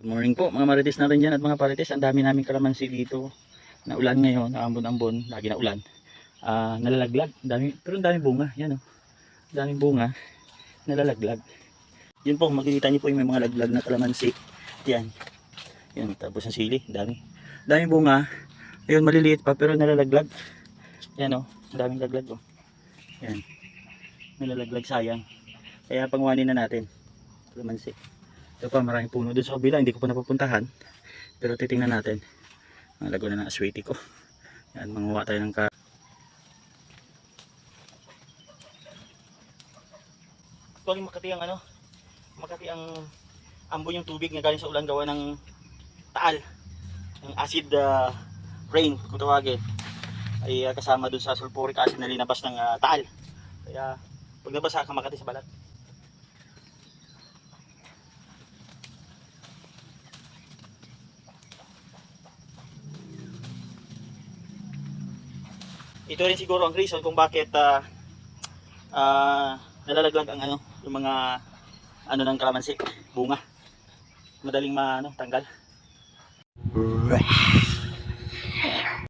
Morning po mga marites natin dyan at mga parites. Ang dami naming kalamansi dito. Naulan ngayon, naambon-ambon, lagi na ulan. Nalalaglag, dami, pero ang daming bunga. Yan o, daming bunga, nalalaglag. Yun po, makikita niyo po yung may mga laglag na kalamansi. Yan, yan, tapos ang sili, dami. Daming bunga, ayun maliliit pa pero nalalaglag. Yan o, daming laglag o. Yan, nalalaglag, sayang. Kaya pangwanin na natin, kalamansi. Ito pa, maraming puno doon sa kabila, hindi ko pa napupuntahan. Pero titingnan natin. Ang lago na ng aswiti ko. Yan, manguha tayo ng Huwag makati ang ano, makati ang ambon yung tubig na galing sa ulan gawa ng taal. Yung acid rain, kung tawagin. Ay kasama doon sa sulfuric acid na linabas ng taal. Kaya pag nabasa ka makati sa balat. Ito rin siguro ang reason kung bakit nalalaglag ang ano, yung mga ano ng kalamansi, bunga. Madaling tanggal.